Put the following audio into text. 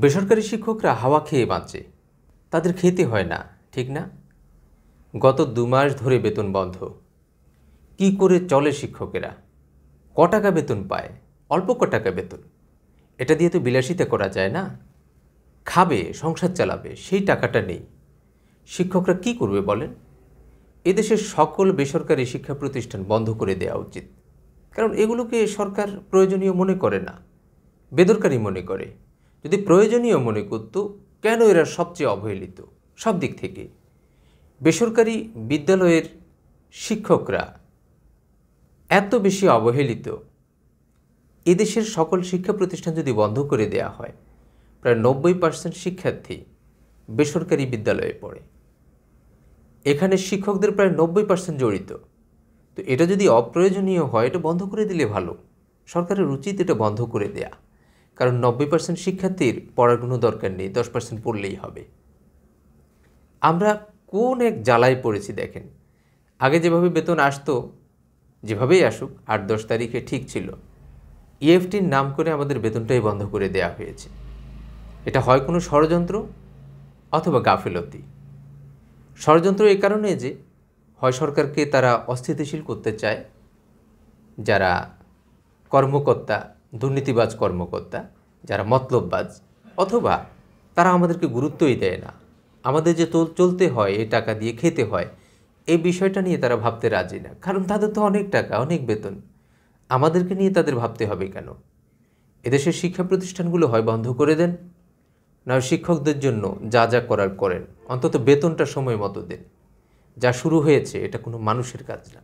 বেসরকারি শিক্ষকরা হাওয়া খেয়ে বাঁচে, তাদের খেতে হয় না, ঠিক না? গত 2 মাস ধরে বেতন বন্ধ। কি করে চলে শিক্ষকেরা? ক টাকা বেতন পায়? অল্প ক টাকা বেতন। এটা দিয়ে তো বিলাসিতা করা যায় না। খাবে, সংসার চালাবে, সেই টাকাটা নেই। শিক্ষকরা কি করবে বলেন? এদেশের সকল বেসরকারি শিক্ষা প্রতিষ্ঠান বন্ধ করে দেওয়া উচিত। কারণ এগুলোকে সরকার প্রয়োজনীয় মনে করে না, বেদরকারি মনে করে। যদি প্রয়োজনীয় মনে করত, কেন এরা সবচেয়ে অবহেলিত সব দিক থেকে? বেসরকারি বিদ্যালয়ের শিক্ষকরা এত বেশি অবহেলিত, এদেশের সকল শিক্ষা প্রতিষ্ঠান যদি বন্ধ করে দেয়া হয়, প্রায় 90% শিক্ষার্থী বেসরকারি বিদ্যালয়ে পড়ে। এখানে শিক্ষকদের প্রায় 90% জড়িত। তো এটা যদি অপ্রয়োজনীয় হয়, এটা বন্ধ করে দিলে ভালো। সরকারের উচিত এটা বন্ধ করে দেয়া। কারণ 90% শিক্ষার্থীর পড়ার কোনো দরকার নেই, 10% পড়লেই হবে। আমরা কোন এক জ্বালায় পড়েছি দেখেন। আগে যেভাবে বেতন আসতো, যেভাবেই আসুক, 8-10 তারিখে ঠিক ছিল। ইএফটির নাম করে আমাদের বেতনটাই বন্ধ করে দেয়া হয়েছে। এটা হয় কোনো ষড়যন্ত্র অথবা গাফিলতি। ষড়যন্ত্র এই কারণে যে হয় সরকারকে তারা অস্থিতিশীল করতে চায়, যারা কর্মকর্তা, দুর্নীতিবাজ কর্মকর্তা, যারা মতলববাজ, অথবা তারা আমাদেরকে গুরুত্বই দেয় না। আমাদের যে চলতে হয়, এই টাকা দিয়ে খেতে হয়, এই বিষয়টা নিয়ে তারা ভাবতে রাজি না। কারণ তাদের তো অনেক টাকা, অনেক বেতন। আমাদেরকে নিয়ে তাদের ভাবতে হবে কেন? এদেশের শিক্ষা প্রতিষ্ঠানগুলো হয় বন্ধ করে দেন, না শিক্ষকদের জন্য যা যা করার করেন, অন্তত বেতনটা সময় মতো দেন। যা শুরু হয়েছে এটা কোনো মানুষের কাজ না।